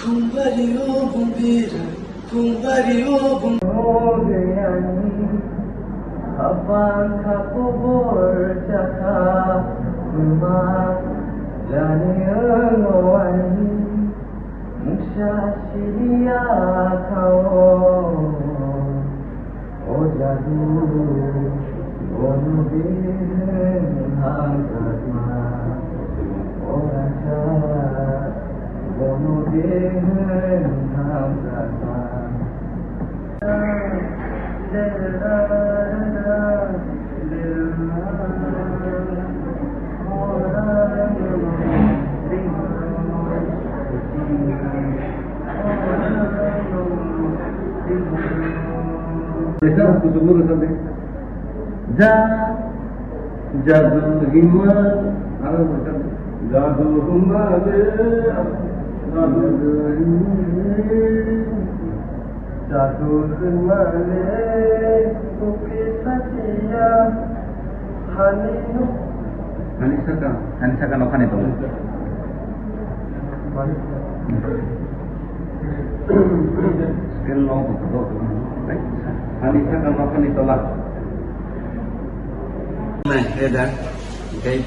Kung baliw bumbira, kung baliw bumbira habang kapubor tsaka jani ang awani musyasiriya kao o jadu onubin hanggatma o raja onubin hanggatma Aku semua sampai jadu himmat ada macam jadu himmat jadu himmat kopi saja Hanisakan okan itu. Skill lo betul. Baik. Hanisakan okan itu lah. Nah, ada. Okay.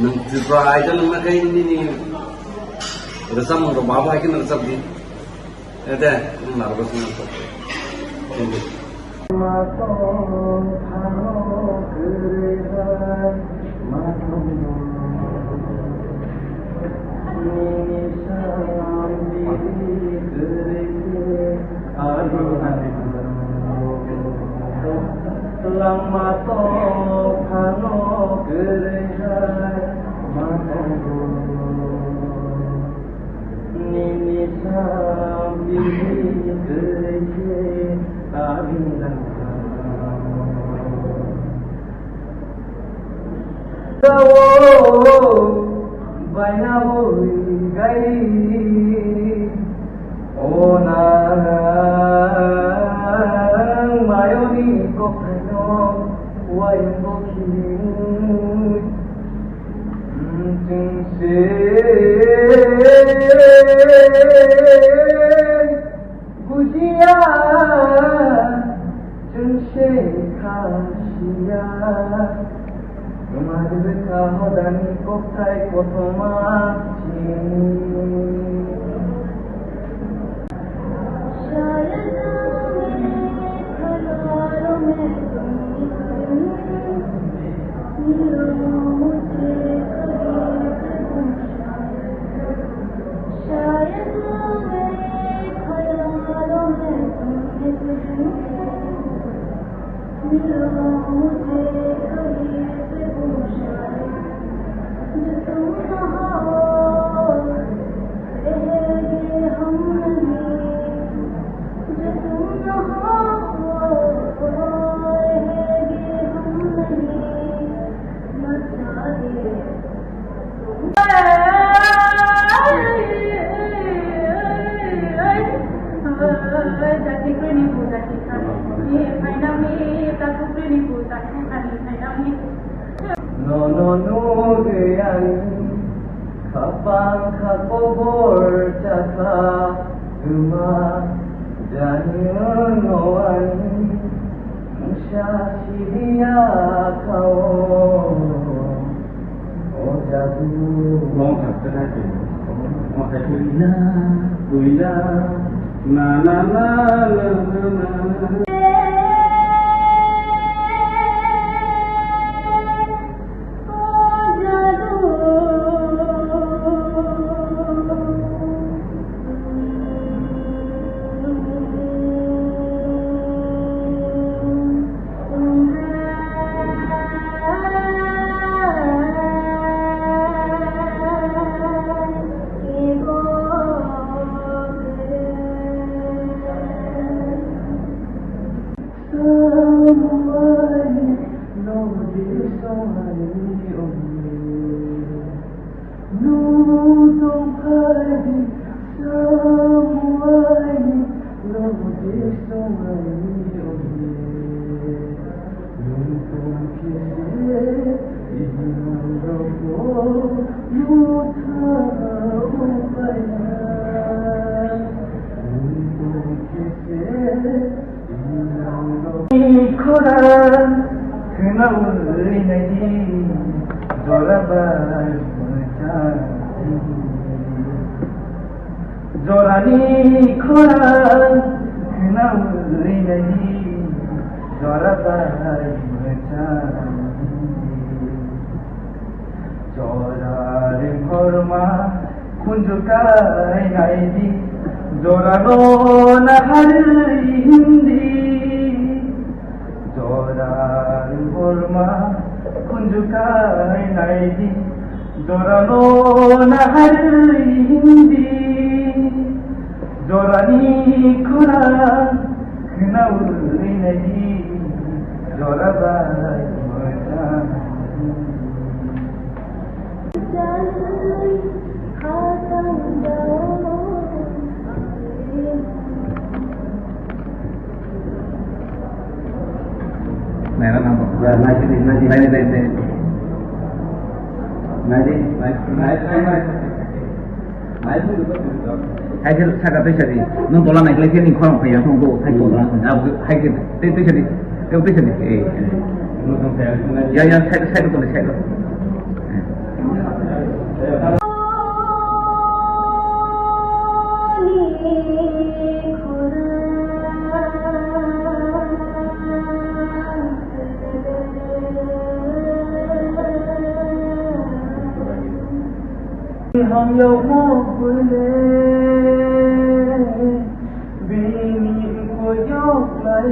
Nang try itu nama kayak ini. Resam orang bapa ikan resam di. Ada. Nang harus nang. Lama to khano gerehai matago nini sambi gerehe abindang tawo baina boi gai ona mayoni kokano wayo kini tunse bujiya tunse khasiya তোমার দেখা হদানি কোথায় প্রথম আছি No gayani kapang kapobor tsaka jani ang awani musyasiriya kao o jadu Long harus ada. Mau kuila, na. खिनाउरी नहीं जोराबार जोरानी खोरा खिनाउरी नहीं जोराबार जोरार घरमा खुंजुकाय नाइदी जोरानो नहर हिंदी जोरार घरमा खुंजुकाय नाइदी जोरानो नहर हिंदी जोरानी खुरा खिनाउरी नहीं जोराबार Này nó nằm rồi, này cái gì, hai cái sao cái gì, nó tổ là này lấy cái gì khoan phải thông độ, hai tổ là hai cái tới tới gì, tới gì, nó không phải, ya sai được rồi, sai được. हम बोले बीनी को लाई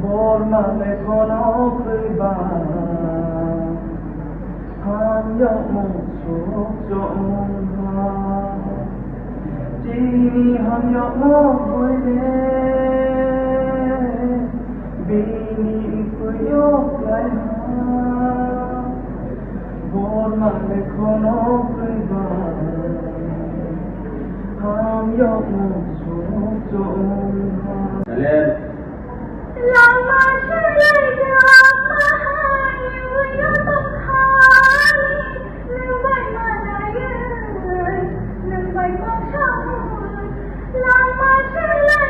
बोरमा में कोनो बा हम जीनी हम बोले बीनी को लाई बोरमा में कोनो बा हम Lama sudah pahami, wujud penghari, lembai malaya, lembai masamu. Lama sudah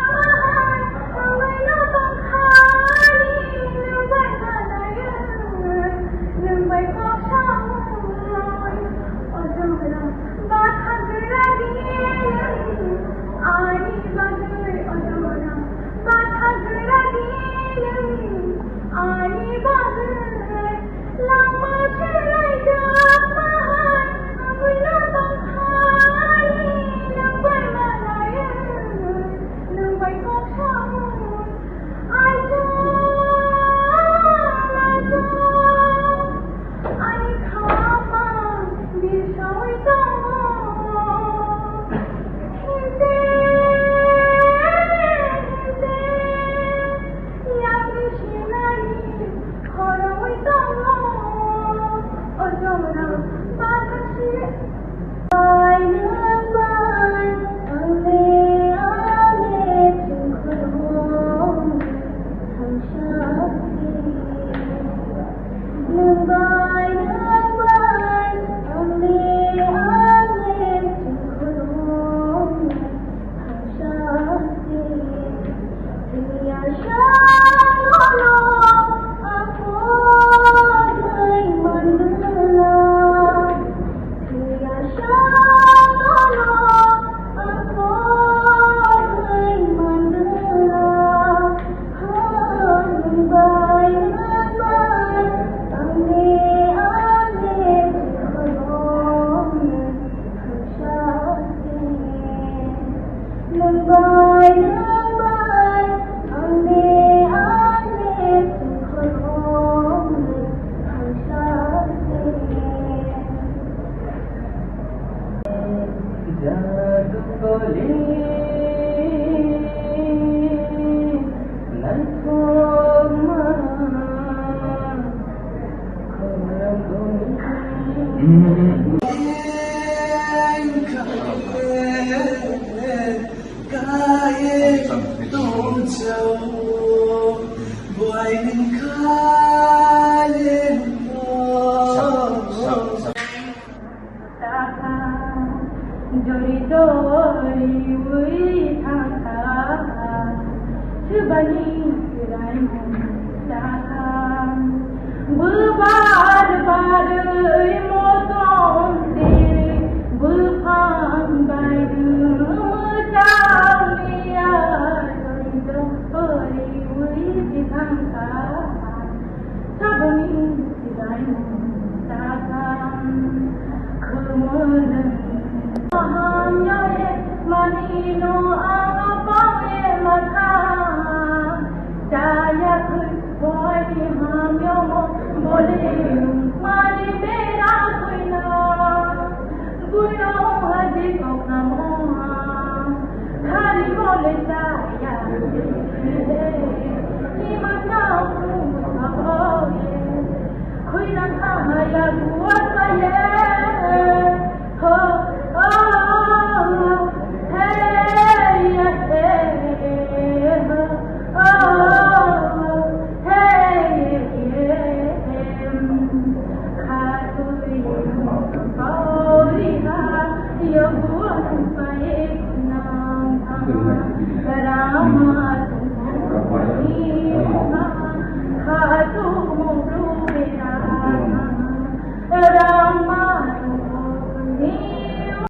pahami, wujud penghari, lembai malaya, lembai masamu. Odora, bahan lagi, ani bagai odora. Bani Rama